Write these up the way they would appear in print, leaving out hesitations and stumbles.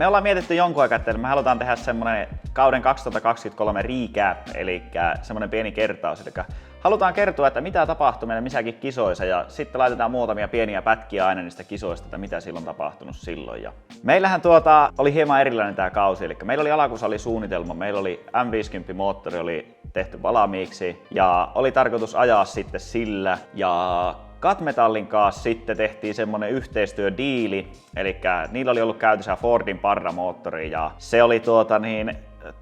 me ollaan mietitty jonkun aikaa, että me halutaan tehdä semmonen kauden 2023 recap, eli semmonen pieni kertaus. Eli halutaan kertoa, että mitä tapahtui meillä missäkin kisoissa ja sitten laitetaan muutamia pieniä pätkiä aina niistä kisoista, että mitä silloin tapahtunut silloin. Ja meillähän oli hieman erilainen tää kausi, eli meillä oli alakuussa suunnitelma, meillä oli M50 moottori oli tehty valmiiksi ja oli tarkoitus ajaa sitten sillä ja Cut-Metallin kanssa sitten tehtiin semmonen yhteistyödiili, eli niillä oli ollut käytössä Fordin Parra-moottori ja se oli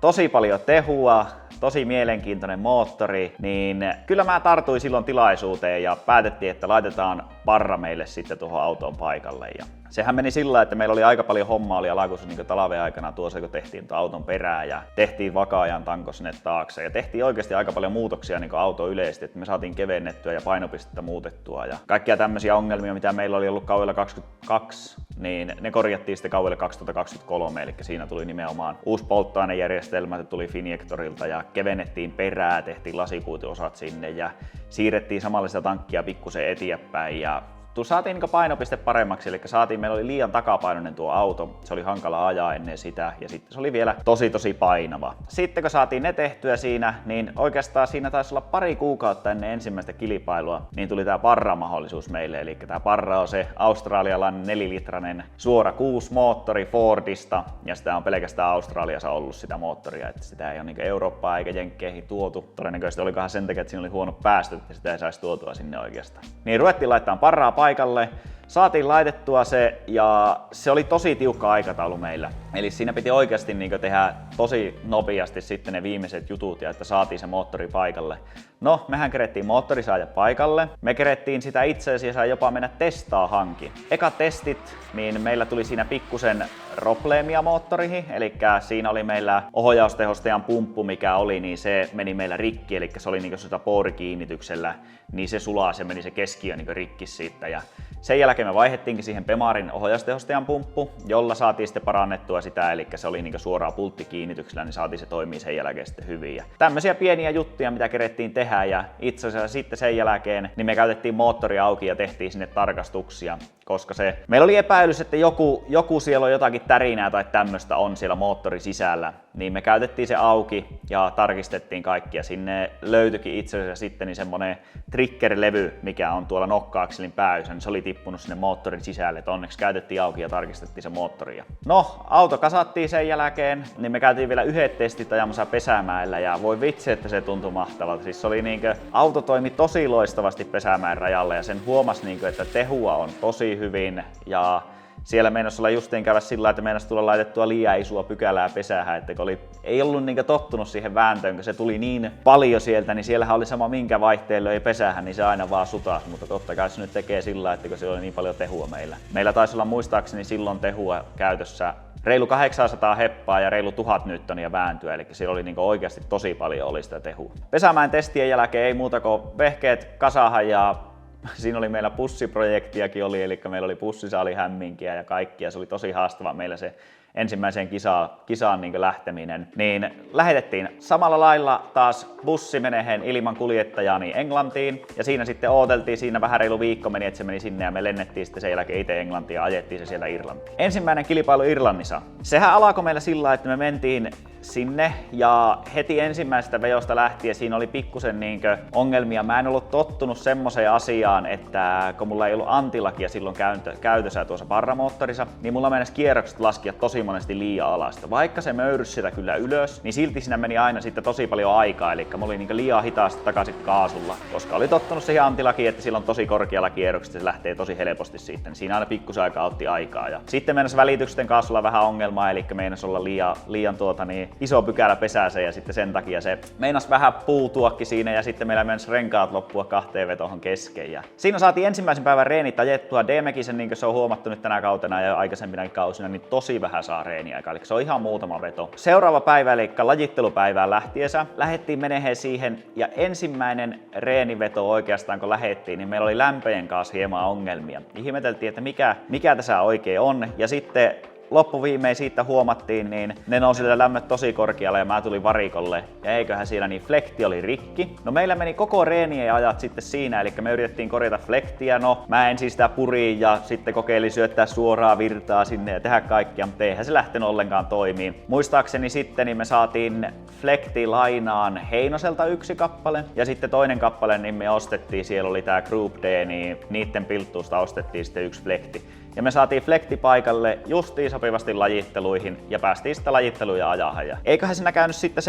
tosi paljon tehua, tosi mielenkiintoinen moottori, niin kyllä mä tartuin silloin tilaisuuteen ja päätettiin, että laitetaan Parra meille sitten tuohon autoon paikalle. Ja sehän meni sillä, että meillä oli aika paljon hommaa oli alakuussa niin talven aikana tuossa, kun tehtiin auton perää ja tehtiin vaka-ajan tanko sinne taakse ja tehtiin oikeasti aika paljon muutoksia niin autoon yleisesti, että me saatiin kevennettyä ja painopistettä muutettua ja kaikkia tämmöisiä ongelmia, mitä meillä oli ollut kaudella 2022, niin ne korjattiin sitten kaudelle 2023, eli siinä tuli nimenomaan uusi polttoainejärjestelmä, tuli Finjektorilta ja kevennettiin perää, tehtiin lasikuituosat sinne ja siirrettiin samalla sitä tankkia pikkusen eteenpäin ja saatiin niin painopiste paremmaksi, eli meillä oli liian takapainoinen tuo auto, se oli hankala ajaa ennen sitä ja sitten se oli vielä tosi painava. Sitten kun saatiin ne tehtyä siinä, niin oikeastaan siinä taisi olla pari kuukautta ennen ensimmäistä kilpailua, niin tuli tää Parra-mahdollisuus meille, eli tää Parra on se australialainen 4-litrainen suora 6 moottori Fordista ja sitä on pelkästään Australiassa ollut sitä moottoria, että sitä ei ole niin Eurooppaan eikä Jenkkeihin tuotu. Todennäköisesti olikohan sen takia, että siinä oli huonot päästöt ja sitä ei saisi tuotua sinne oikeastaan. Niin ruvettiin laittamaan Parraa paikalle, saatiin laitettua se ja se oli tosi tiukka aikataulu meillä. Eli siinä piti oikeasti tehdä tosi nopeasti sitten ne viimeiset jutut ja että saatiin se moottori paikalle. No, mehän kerettiin moottori saada paikalle. Me kerettiin sitä itse asiassa jopa mennä testaa hanki. Eka testit, niin meillä tuli siinä pikkusen probleemia moottoriin, eli siinä oli meillä ohjaustehostajan pumppu, mikä oli, niin se meni meillä rikki, eli se oli sitä poorikiinnityksellä, niin se sulaa, se meni se keskiö rikki siitä. Ja sen jälkeen me vaihdettiinkin siihen Pemarin ohjaustehostajan pumppu, jolla saatiin sitten parannettua sitä, eli se oli suoraan pulttikiinnityksellä, niin saatiin se toimii sen jälkeen sitten hyvin. Ja tämmöisiä pieniä juttuja, mitä kerettiin tehdä, ja itse asiassa sitten sen jälkeen niin me käytettiin moottori auki ja tehtiin sinne tarkastuksia, koska meillä oli epäilys, että joku siellä on jotakin tärinää tai tämmöistä on siellä moottori sisällä, niin me käytettiin se auki ja tarkistettiin kaikki ja sinne löytyikin itse asiassa sitten niin semmonen trigger-levy, mikä on tuolla nokka-akselin päässä, niin se oli tippunut sinne moottorin sisälle, että onneksi käytettiin auki ja tarkistettiin se moottori. No, auto kasattiin sen jälkeen, niin me käytiin vielä yhdet testit ajamassa Pesämäellä ja voi vitsi, että se tuntui mahtavalta. Siis se oli auto toimi tosi loistavasti Pesämäen rajalla ja sen huomasi että tehua on tosi hyvin ja siellä meinasi olla justiin käydä sillä, että meinasi tulla laitettua liian isoa pykälää pesäähän, että kun ei ollut tottunut siihen vääntöön, kun se tuli niin paljon sieltä, niin siellähän oli sama minkä vaihteen löi pesäähän, niin se aina vaan sutasi, mutta totta kai se nyt tekee sillä, että kun siellä oli niin paljon tehua meillä. Meillä taisi olla muistaakseni silloin tehua käytössä reilu 800 heppaa ja reilu 1000 newtonia vääntöä, eli siellä oli oikeasti tosi paljon oli sitä tehua. Pesämäen testien jälkeen ei muuta kuin vehkeet kasahan ja siinä oli meillä pussiprojektiakin eli meillä oli pussisaali hämminkiä ja kaikkia. Se oli tosi haastava meillä se ensimmäiseen kisaan lähteminen. Niin lähetettiin samalla lailla taas bussi menehen ilman kuljettajaa niin Englantiin. Ja siinä sitten ooteltiin, siinä vähän reilu viikko meni, että se meni sinne ja me lennettiin sitten sen jälkeen itse Englantiin ja ajettiin se siellä Irlantiin. Ensimmäinen kilpailu Irlannissa. Sehän alkoi meillä sillä, että me mentiin sinne ja heti ensimmäisestä vejosta lähtien siinä oli pikkusen ongelmia. Mä en ollut tottunut semmoiseen asiaan, että kun mulla ei ollut antilakia silloin käytössä tuossa Parra-moottorissa, niin mulla meinasi kierrokset laskea tosi monesti liian alasta. Vaikka se möyrysi sitä kyllä ylös, niin silti siinä meni aina sitten tosi paljon aikaa, eli mä olin liian hitaasti takaisin kaasulla, koska oli tottunut siihen antilakiin, että silloin tosi korkealla kierroksessa se lähtee tosi helposti siitä, niin siinä aina pikkusen aikaa otti aikaa. Ja sitten meinasi välityksen kaasulla vähän ongelmaa, eli meinasi olla liian iso pykälä pesääseen ja sitten sen takia se meinasi vähän puutuakin siinä ja sitten meillä meinasi renkaat loppua 2 vetohon kesken. Ja siinä saatiin ensimmäisen päivän reenit ajettua. D-Mäkisen, niin kuin se on huomattu nyt tänä kautena ja aikaisempina kausina, niin tosi vähän saa reeniaikaa, eli se on ihan muutama veto. Seuraava päivä, eli lajittelupäivään lähtiessä, lähdettiin meneheen siihen ja ensimmäinen reeniveto oikeastaan kun lähdettiin, niin meillä oli lämpöjen kanssa hieman ongelmia. Ihmeteltiin, että mikä tässä oikein on ja sitten loppuviimein siitä huomattiin, niin ne nousi lämmöt tosi korkealle ja mä tulin varikolle. Ja eiköhän siellä niin flekti oli rikki. No meillä meni koko reenien ajat sitten siinä, eli me yritettiin korjata flektiä. No mä ensin sitä puriin ja sitten kokeilin syöttää suoraa virtaa sinne ja tehdä kaikkia, mutta eihän se lähtenyt ollenkaan toimiin. Muistaakseni sitten niin me saatiin flekti lainaan Heinoselta yksi kappale ja sitten toinen kappale niin me ostettiin, siellä oli tää Group D, niin niitten pilttuusta ostettiin sitten yksi flekti. Ja me saatiin flekti paikalle justiin sopivasti lajitteluihin ja päästiin sitä lajitteluja ajahan. Ja eiköhän siinä käynyt sitten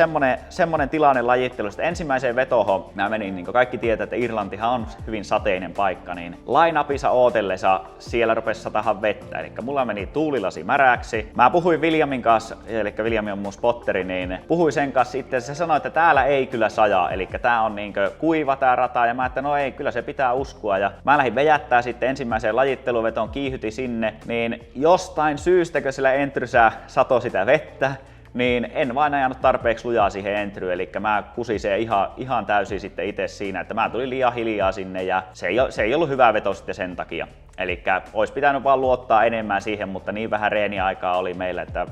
semmonen tilanne lajittelusta. Ensimmäiseen vetohon mä menin, niin kuin kaikki tietää, että Irlantihan on hyvin sateinen paikka, niin line-upissa ootellessa siellä rupesi satahan vettä. Eli mulla meni tuulilasi märäksi. Mä puhuin Williamin kanssa, eli William on mun spotteri, niin puhuin sen kanssa sitten. Se sanoi, että täällä ei kyllä sajaa, eli tää on niin kuiva tää rata. Ja mä että no ei, kyllä se pitää uskoa. Ja mä lähdin vejättää sitten ensimmäiseen lajitteluvetoon, kiihytin sinne, niin jostain syystä, kun sillä entryssä satoi sitä vettä, niin en vain ajanut tarpeeksi lujaa siihen entryyn, eli mä kusin se ihan täysin sitten itse siinä, että mä tulin liian hiljaa sinne ja se ei ollut hyvä veto sitten sen takia. Eli olisi pitänyt vaan luottaa enemmän siihen, mutta niin vähän reeniaikaa oli meillä, että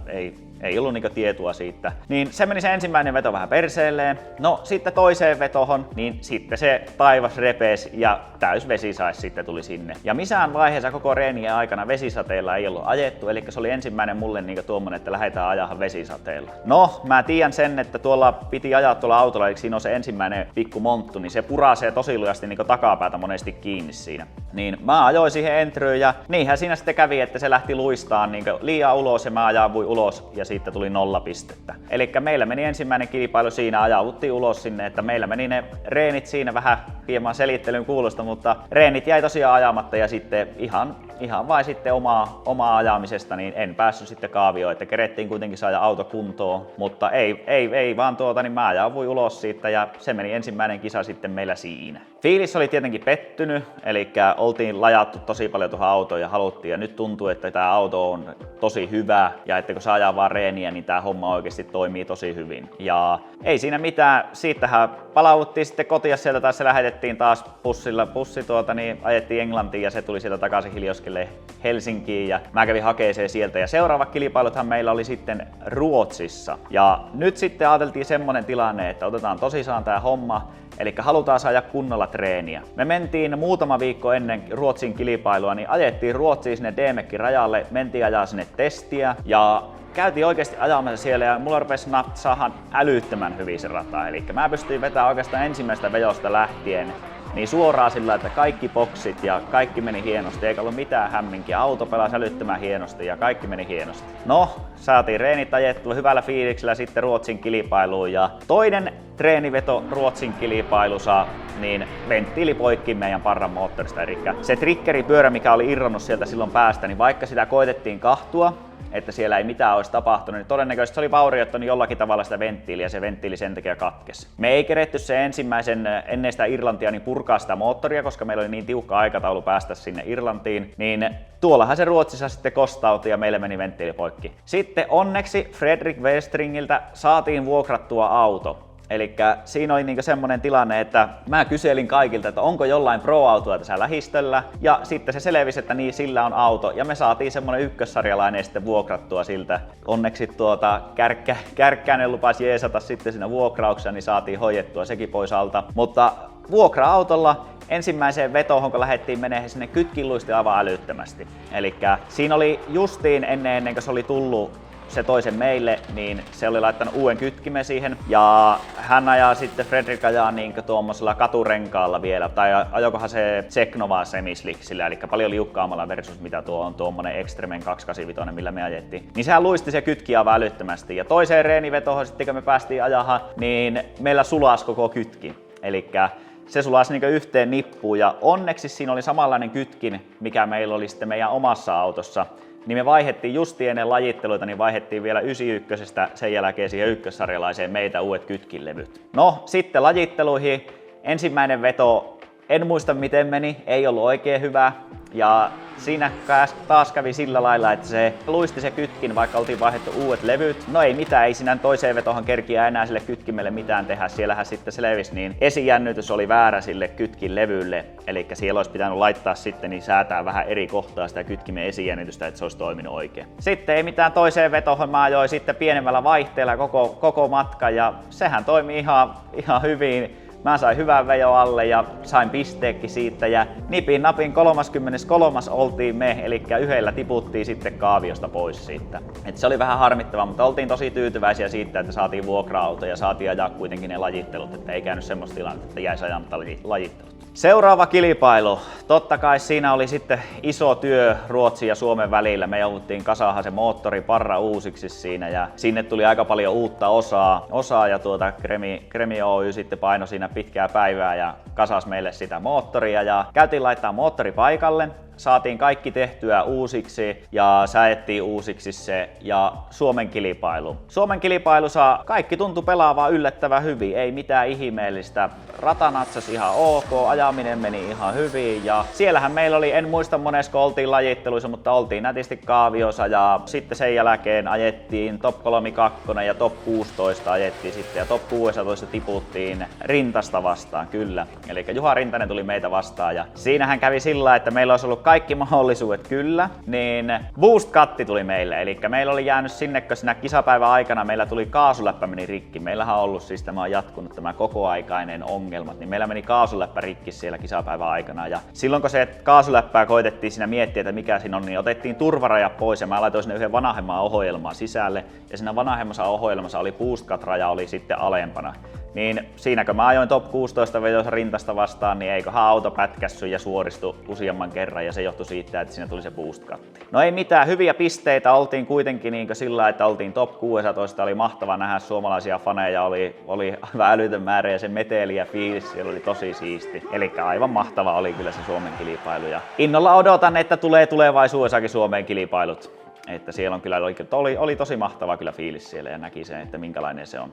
ei ollut niinku tietoa siitä. Niin se meni se ensimmäinen veto vähän perseelleen. No sitten toiseen vetohon, niin sitten se taivas repesi ja täys vesisais sitten tuli sinne. Ja missään vaiheessa koko reenien aikana vesisateella ei ollut ajettu, eli se oli ensimmäinen mulle niinku tuommoinen, että lähdetään ajamaan vesisateella. No, mä tiedän sen, että tuolla piti ajaa tuolla autolla, eli siinä on se ensimmäinen pikku monttu, niin se purasee tosi lujasti niinku takapäätä monesti kiinni siinä. Niin mä ajoin siihen entryyn ja niinhän siinä sitten kävi, että se lähti luistaan niinku liian ulos ja mä ajavuin ulos ja siitä tuli 0 pistettä. Eli meillä meni ensimmäinen kilpailu siinä, ajauduttiin ulos sinne, että meillä meni ne reenit siinä vähän hieman selittelyn kuulosta, mutta reenit jäi tosiaan ajamatta ja sitten ihan vain sitten omaa ajamisesta, niin en päässyt sitten kaavioon, että kerettiin kuitenkin saada auto kuntoon, mutta ei vaan niin mä ajauduin ulos siitä ja se meni ensimmäinen kisa sitten meillä siinä. Fiilis oli tietenkin pettynyt, eli oltiin lajattu tosi paljon tuohon autoon ja haluttiin ja nyt tuntuu, että tämä auto on tosi hyvä ja että kun saa ajaa vaan reeniä, niin tämä homma oikeasti toimii tosi hyvin. Ja ei siinä mitään, siitähän palauttiin sitten kotia sieltä taas se lähetettiin taas bussi niin ajettiin Englantiin ja se tuli sieltä takaisin Hiljoskelle Helsinkiin ja mä kävin hakeeseen sieltä ja seuraavat kilpailuthan meillä oli sitten Ruotsissa. Ja nyt sitten ajateltiin semmonen tilanne, että otetaan tosissaan tää homma, eli halutaan saada kunnolla treeniä. Me mentiin muutama viikko ennen Ruotsin kilpailua, niin ajettiin Ruotsiin sinne DMECin rajalle, mentiin ajaa sinne testiä ja käytiin oikeasti ajamassa siellä ja mulla rupesi napsaahan älyttömän hyvin se rata. Eli mä pystyin vetämään oikeastaan ensimmäistä vejosta lähtien niin suoraan sillä, että kaikki boksit ja kaikki meni hienosti, eikä ollut mitään hämminkiä. Auto pelasi älyttömän hienosti ja kaikki meni hienosti. No, saatiin reenit ajettua hyvällä fiiliksellä sitten Ruotsin kilpailuun ja toinen treeniveto Ruotsin kilpailussa, niin venttiili poikki meidän parran moottorista. Eli se triggeripyörä, mikä oli irronnut sieltä silloin päästä, niin vaikka sitä koitettiin kahtua, että siellä ei mitään olisi tapahtunut, niin todennäköisesti se oli vaurioittanut jollakin tavalla sitä venttiiliä ja se venttiili sen takia katkesi. Me ei keretty se ensimmäisen ennen sitä Irlantia niin purkaa sitä moottoria, koska meillä oli niin tiukka aikataulu päästä sinne Irlantiin, niin tuollahan se Ruotsissa sitten kostautui ja meille meni venttiili poikki. Sitten onneksi Fredrik Westringiltä saatiin vuokrattua auto. Eli siinä oli niinku semmonen tilanne, että mä kyselin kaikilta, että onko jollain pro-autoa tässä lähistöllä. Ja sitten se selvisi, että niin, sillä on auto. Ja me saatiin semmonen ykkössarjalainen sitten vuokrattua siltä. Onneksi Kärkkäinen lupasi jeesata sitten siinä vuokrauksessa, niin saatiin hoidettua sekin pois alta. Mutta vuokra-autolla ensimmäiseen vetoon, kun lähdettiin menemään, sinne kytkin luisti aivan älyttömästi. Eli siinä oli justiin ennen kuin se oli tullut se toisen meille, niin se oli laittanut uuden kytkimen siihen ja hän ajaa sitten, Fredrik ajaa niinku tuommoisella katurenkaalla vielä, tai ajokohan se Teknova semisliksillä, eli paljon liukkaammalla versus mitä tuo on tuommoinen Extremen 285, millä me ajettiin. Niin sehän luisti se kytki aivan älyttömästi ja toiseen reenivetoon sitten kun me päästiin ajamaan, niin meillä sulasi koko kytki. Elikkä se sulasi niinku yhteen nippuun ja onneksi siinä oli samanlainen kytkin, mikä meillä oli sitten meidän omassa autossa. Niin me vaihdettiin justi ennen lajitteluita, niin vaihdettiin vielä 91 sen jälkeen siihen ykkössarjalaiseen meitä uudet kytkinlevyt. No sitten lajitteluihin. Ensimmäinen veto, en muista miten meni, ei ollut oikein hyvä. Ja siinä taas kävi sillä lailla, että se luisti se kytkin, vaikka oltiin vaihdettu uudet levyt. No ei mitään, ei sinä toiseen vetohan kerkiä enää sille kytkimelle mitään tehdä. Siellähän sitten selvisi, niin esijännitys oli väärä sille kytkin levylle. Eli siellä olisi pitänyt laittaa sitten, niin säätää vähän eri kohtaa sitä kytkimen esijännitystä, että se olisi toiminut oikein. Sitten ei mitään toiseen vetoon, mä ajoin sitten pienemmällä vaihteella koko matka ja sehän toimi ihan hyvin. Mä sain hyvän vejo alle ja sain pisteekki siitä ja nipin napin 33. oltiin me, eli yhdellä tiputtiin sitten kaaviosta pois siitä. Et se oli vähän harmittava, mutta oltiin tosi tyytyväisiä siitä, että saatiin vuokra-auto ja saatiin ajaa kuitenkin ne lajittelut, että ei käynyt semmoista tilannetta, että jäisi ajamatta lajittelut. Seuraava kilpailu. Totta kai siinä oli sitten iso työ Ruotsin ja Suomen välillä. Me jouduttiin kasaamaan se moottoriparra uusiksi siinä ja sinne tuli aika paljon uutta osaa ja Kremi Oy sitten paino siinä pitkää päivää ja kasas meille sitä moottoria ja käytiin laittaa moottori paikalle. Saatiin kaikki tehtyä uusiksi ja säädettiin uusiksi se ja Suomen kilpailu. Suomen kilpailussa kaikki tuntui pelaavaa yllättävän hyvin, ei mitään ihmeellistä. Rata natsasi ihan ok, ajaminen meni ihan hyvin ja siellähän meillä oli, en muista monesko oltiin lajitteluissa, mutta oltiin nätisti kaaviossa ja sitten sen jälkeen ajettiin top 32 ja top 16 ajettiin sitten ja top 16 tiputtiin Rintasta vastaan, kyllä. Eli Juha Rintanen tuli meitä vastaan ja siinähän kävi sillä, että meillä olisi ollut kaikki mahdollisuudet kyllä, niin boost cutti tuli meille. Eli meillä oli jäänyt sinne, kun siinä kisapäivän aikana meillä tuli kaasuläppä meni rikki. Meillähän on ollut siis tämä on jatkunut tämä kokoaikainen ongelmat, niin meillä meni kaasuläppä rikki siellä kisapäivän aikana. Ja silloin kun se kaasuläppää koitettiin siinä miettiä, että mikä siinä on, niin otettiin turvaraja pois ja mä laitoin sinne yhden vanhemman ohjelman sisälle. Ja siinä vanhemmassa ohjelmassa oli boost cut-raja oli sitten alempana. Niin siinä kun mä ajoin top 16 vedossa Rintasta vastaan, niin eiköhän auto pätkässy ja suoristu useamman kerran ja se johtui siitä, että siinä tuli se boost cutti. No ei mitään, hyviä pisteitä oltiin kuitenkin niin sillä, että oltiin top 16, oli mahtava nähdä suomalaisia faneja, oli aivan älytön määrä ja se meteli ja fiilis siellä oli tosi siisti. Eli aivan mahtava oli kyllä se Suomen kilpailu ja innolla odotan, että tulee tulevaisuudessakin Suomen kilpailut. Että siellä on kyllä oli tosi mahtava kyllä fiilis siellä ja näki sen, että minkälainen se on.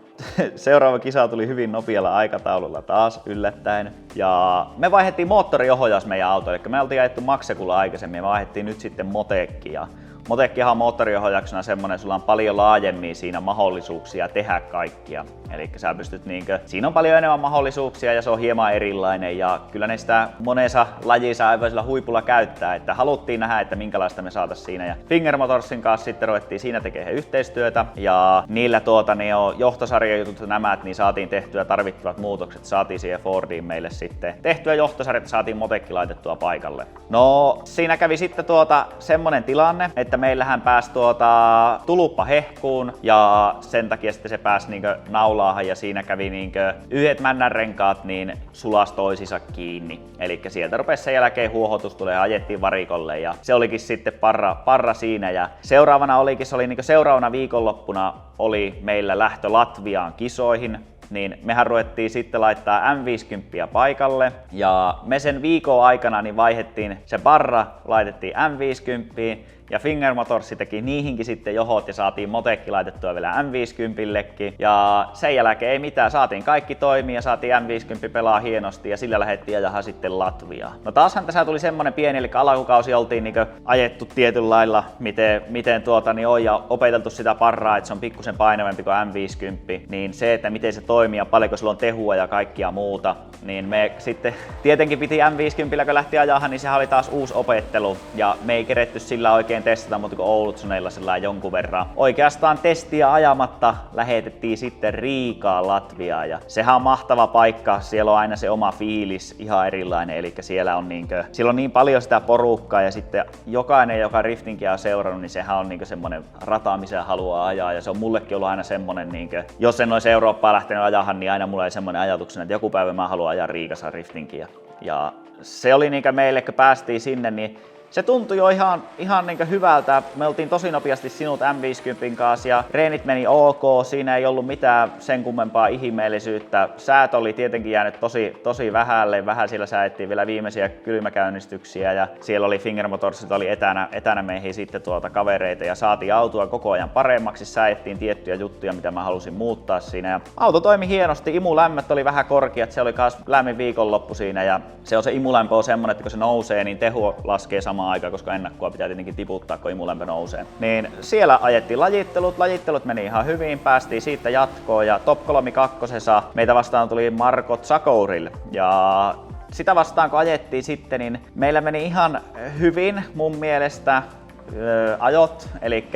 Seuraava kisa tuli hyvin nopealla aikataululla taas yllättäen. Ja me vaihdettiin moottoriohjaus meidän auto, eli me oltiin ajettu Maxekulla aikaisemmin ja vaihdettiin nyt sitten Motekkiin. Motekkihan on moottoriohjauksena semmonen, sulla on paljon laajemmin siinä mahdollisuuksia tehdä kaikkia. Eli sä pystyt siinä on paljon enemmän mahdollisuuksia ja se on hieman erilainen ja kyllä ne sitä monessa lajissa aivan sillä huipulla käyttää, että haluttiin nähdä, että minkälaista me saatais siinä. Ja Fingermotorsin kanssa sitten ruvettiin siinä tekemään yhteistyötä ja niillä ne on johtosarjajutut ja nämä, niin saatiin tehtyä tarvittavat muutokset, saatiin siihen Fordiin meille sitten tehtyä johtosarjat ja saatiin Motekki laitettua paikalle. No siinä kävi sitten semmonen tilanne, että meillähän pääsi tuluppa hehkuun ja sen takia sitten se pääsi naulaahan ja siinä kävi yhdet männänrenkaat niin sulas toisissa kiinni. Eli sieltä rupesi sen jälkeen huohotus tulee ja ajettiin varikolle ja se olikin sitten parra siinä ja seuraavana seuraavana viikonloppuna oli meillä lähtö Latviaan kisoihin. Niin mehän ruvettiin sitten laittaa M50 paikalle ja me sen viikon aikana niin vaihdettiin se barra, laitettiin M50 ja Fingermotorsi teki niihinkin sitten johot ja saatiin Motekki laitettua vielä M50-llekin ja sen jälkeen ei mitään, saatiin kaikki toimia ja saatiin M50 pelaa hienosti ja sillä lähdettiin ajamaan sitten Latviaan. No taashan tässä tuli semmonen pieni, eli alkukausi oltiin ajettu tietyllä lailla miten on ja opeteltu sitä parraa, että se on pikkusen painavampi kuin M50, niin se, että miten se toimii ja paljonko sillä on tehua ja kaikkia muuta, niin me sitten tietenkin piti M50, kun lähti ajamaan, niin sehän oli taas uusi opettelu ja me ei keretty sillä oikein testata, mutta kun Oulutsuneilla sillä jonkun verran. Oikeastaan testiä ajamatta lähetettiin sitten Riikaan Latviaan ja sehän on mahtava paikka, siellä on aina se oma fiilis ihan erilainen, eli siellä on niin paljon sitä porukkaa ja sitten jokainen, joka riftinkiä on seurannut, niin sehän on semmonen rata, missä haluaa ajaa ja se on mullekin ollut aina semmonen, jos en olisi Eurooppaa lähtenyt ajahan, niin aina mulla oli semmonen ajatuksena, että joku päivä mä haluan ajaa Riikassa riftinkiä. Ja se oli meille, kun päästiin sinne, niin se tuntui jo ihan hyvältä. Me oltiin tosi nopeasti sinut M50 kanssa ja reenit meni ok, siinä ei ollut mitään sen kummempaa ihmeellisyyttä. Säät oli tietenkin jäänyt tosi vähälle, vähän siellä säädettiin vielä viimeisiä kylmäkäynnistyksiä ja siellä oli Fingermotorsit oli etänä meihin sitten kavereita ja saatiin autoa koko ajan paremmaksi, säädettiin tiettyjä juttuja, mitä mä halusin muuttaa siinä ja auto toimi hienosti, imulämmöt oli vähän korkeat, se oli myös lämmin viikonloppu siinä ja se imulämpö on semmonen, että kun se nousee, niin tehu laskee samaan samaan aikaan, koska ennakkoa pitää tietenkin tiputtaa, kun imulämpö nousee. Niin siellä ajettiin lajittelut meni ihan hyvin, päästiin siitä jatkoon ja top 32 meitä vastaan tuli Marko Zagouril. Ja sitä vastaan kun ajettiin sitten, niin meillä meni ihan hyvin mun mielestä ajot, eli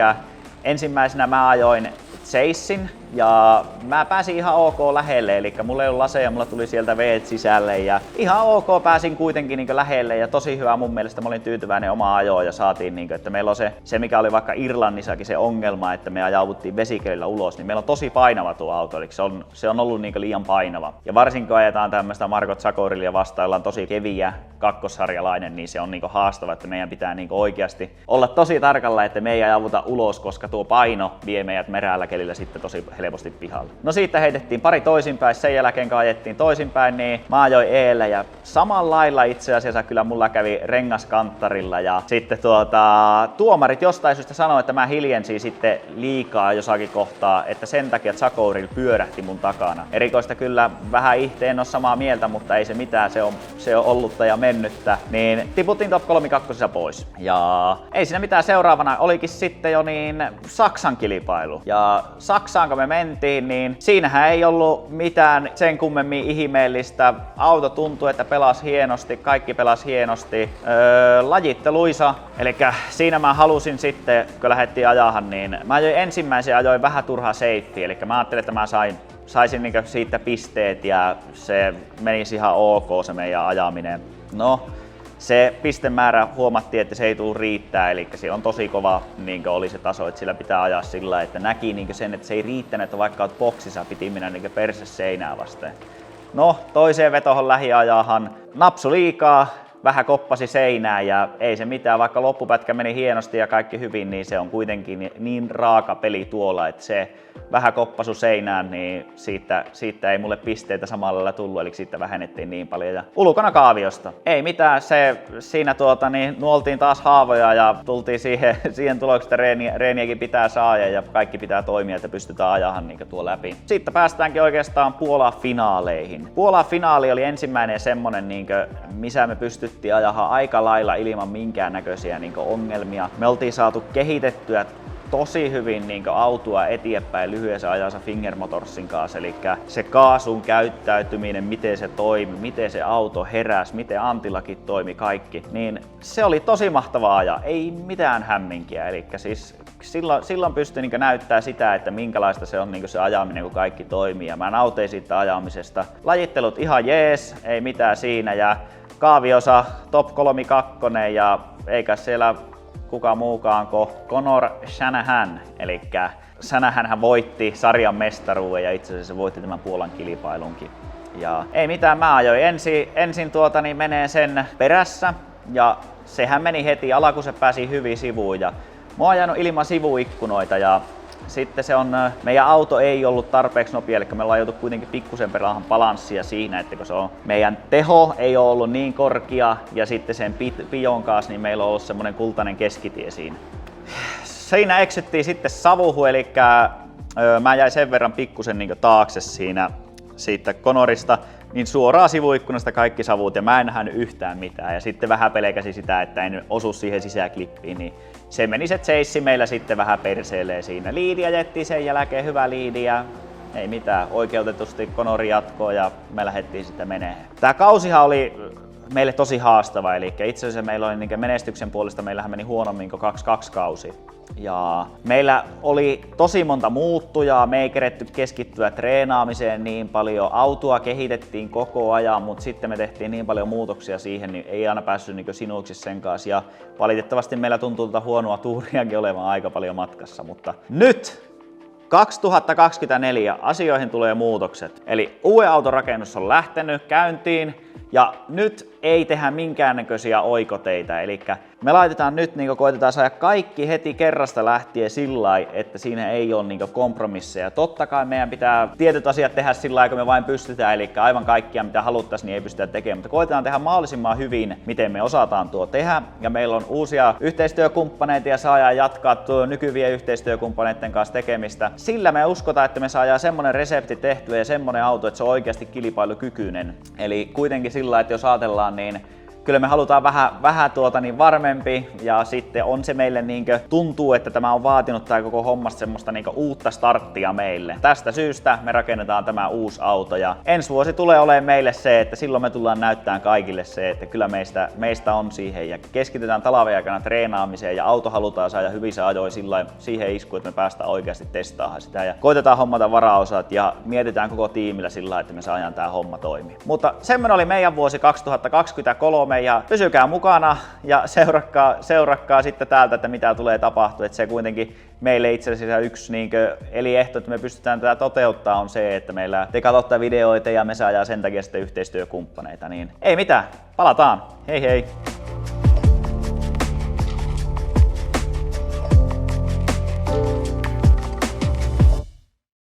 ensimmäisenä mä ajoin chasein ja mä pääsin ihan ok lähelle, eli mulla ei ollut laseja, mulla tuli sieltä veet sisälle ja ihan ok pääsin kuitenkin niin lähelle ja tosi hyvä mun mielestä, mä olin tyytyväinen omaan ajoon ja saatiin, niin kuin, että meillä on se mikä oli vaikka Irlannissakin se ongelma, että me ajauduttiin vesikelillä ulos, niin meillä on tosi painava tuo auto, eli se on ollut niin liian painava. Ja varsinkin kun ajetaan tämmöistä Marko Zagourilia vastaan, jolla on tosi keviä kakkosharjalainen, niin se on niin haastava, että meidän pitää niin oikeasti olla tosi tarkalla, että me ei ajauduta ulos, koska tuo paino vie meidät meräällä kelillä sitten tosi helposti pihalle. No siitä heitettiin pari toisinpäin, sen jälkeen kun ajettiin toisinpäin, niin mä ajoin eellä ja samalla lailla itse asiassa kyllä mulla kävi rengaskanttarilla ja sitten tuomarit jostain syystä sanoi, että mä hiljensin sitten liikaa jossakin kohtaa, että sen takia Zagouril pyörähti mun takana. Erikoista kyllä, vähän itse en ole samaa mieltä, mutta ei se mitään, se on ollutta ja mennyttä. Niin tiputtiin top 32 pois. Ja ei siinä mitään, seuraavana olikin sitten jo niin Saksan kilpailu. Ja Saksaan kun me mentiin, niin siinähän ei ollut mitään sen kummemmin ihmeellistä. Auto tuntui, että pelasi hienosti, kaikki pelasi hienosti. Lajitteluisa, eli siinä mä halusin sitten, kun lähdettiin ajahan, niin mä ajoin vähän turhaa seittiä, eli mä ajattelin, että mä saisin niinku siitä pisteet ja se menisi ihan ok se meidän ajaminen. No, se pistemäärä huomattiin, että se ei tule riittää, eli se on tosi kova, niin oli se taso, että sillä pitää ajaa sillä, että näki niin sen, että se ei riittänyt, että vaikka olet boksissa, piti mennä niin perse seinää vasten. No, toiseen vetohon lähiajahan napsu liikaa, vähän koppasi seinään ja ei se mitään, vaikka loppupätkä meni hienosti ja kaikki hyvin, niin se on kuitenkin niin raaka peli tuolla, että se vähän koppasu seinään, niin siitä ei mulle pisteitä samalla lailla tullut, eli siitä vähennettiin niin paljon. Ja ulkona kaaviosta. Ei mitään, siinä nuoltiin taas haavoja ja tultiin siihen tulokseen, että reeniäkin pitää saada ja kaikki pitää toimia, että pystytään ajamaan niin tuo läpi. Sitten päästäänkin oikeastaan Puolan finaaleihin. Puolan finaali oli ensimmäinen semmonen, missä me pystyttiin ajamaan aika lailla ilman minkäännäköisiä ongelmia. Me oltiin saatu kehitettyä tosi hyvin autoa eteenpäin lyhyessä ajassa Finger Motorsin kanssa, eli se kaasun käyttäytyminen, miten se toimi, miten se auto heräsi, miten antillakin toimi kaikki, niin se oli tosi mahtava aja, ei mitään hämminkiä, eli siis silloin pystyi näyttää sitä, että minkälaista se on se ajaminen, kun kaikki toimii, ja mä nautin siitä ajamisesta. Lajittelut ihan jees, ei mitään siinä, ja kaaviosa top 32 ja eikä siellä kuka muukaan kuin Conor Shanahan, eli Shanahanhan voitti sarjan mestaruuden ja itse asiassa voitti tämän Puolan kilpailunkin. Ja ei mitään, mä ajoin ensin menee sen perässä ja sehän meni heti alkuun, kun se pääsi hyvin sivuun ja mä oon ajanut ilman sivuikkunoita ja sitten meidän auto ei ollut tarpeeksi nopea, eli me ollaan joutu kuitenkin pikkusen pelaamaan balanssia siinä, että kun meidän teho ei ole ollut niin korkea ja sitten sen pion kanssa, niin meillä on ollut semmoinen kultainen keskitie siinä. Siinä eksyttiin sitten savuhun, eli mä jäin sen verran pikkusen taakse siitä Conorista, niin suoraan sivuikkunasta kaikki savut ja mä en nähnyt yhtään mitään. Ja sitten vähän pelkäsi sitä, että en osu siihen sisäklippiin, niin se meni se chase meillä sitten vähän perseelleen siinä. Liidi ajettiin sen jälkeen, hyvä liidi ja ei mitään, oikeutetusti Conori jatkoi ja me lähdettiin sitten menee. Tää kausihan oli meille tosi haastava, eli itse asiassa meillä oli menestyksen puolesta, meillähän meni huonommin kuin 2-2 kausi. Ja meillä oli tosi monta muuttujaa, me ei keretty keskittyä treenaamiseen niin paljon, autoa kehitettiin koko ajan, mutta sitten me tehtiin niin paljon muutoksia siihen, niin ei aina päässyt sinuiksi sen kanssa. Ja valitettavasti meillä tuntuu huonoa tuuriakin olevan aika paljon matkassa, mutta nyt 2024 asioihin tulee muutokset. Eli uuden auton rakennus on lähtenyt käyntiin ja nyt ei tehdä minkäännäköisiä oikoteita. Eli me laitetaan nyt, koitetaan saada kaikki heti kerrasta lähtien sillä lailla, että siinä ei ole kompromisseja. Totta kai meidän pitää tietyt asiat tehdä sillä lailla, kun me vain pystytään, eli aivan kaikkia mitä haluttaisiin, niin ei pystytä tekemään. Mutta koitetaan tehdä mahdollisimman hyvin, miten me osataan tuo tehdä. Ja meillä on uusia yhteistyökumppaneita ja saadaan jatkaa tuo nykyvien yhteistyökumppaneiden kanssa tekemistä. Sillä me uskotaan, että me saadaan semmonen resepti tehtyä ja semmonen auto, että se on oikeasti kilpailukykyinen. Eli kuitenkin sillä lailla, että jos ajatellaan, niin kyllä me halutaan vähän varmempi ja sitten on se meille tuntuu, että tämä on vaatinut tää koko hommasta semmoista uutta starttia meille. Tästä syystä me rakennetaan tämä uusi auto ja ensi vuosi tulee olemaan meille se, että silloin me tullaan näyttämään kaikille se, että kyllä meistä on siihen ja keskitytään talven aikana treenaamiseen ja auto halutaan saada hyvissä ajoin siihen iskuun, että me päästään oikeasti testaamaan sitä ja koitetaan hommata varaosat ja mietitään koko tiimillä sillä, että me saadaan tää homma toimia. Mutta semmoinen oli meidän vuosi 2023 ja pysykää mukana ja seurakkaa sitten täältä, että mitä tulee tapahtua. Että se kuitenkin meille itse asiassa yksi eli ehto, että me pystytään tätä toteuttaa on se, että meillä te katsotte videoita ja me saadaan sen takia sitten yhteistyökumppaneita. Niin ei mitään, palataan. Hei hei!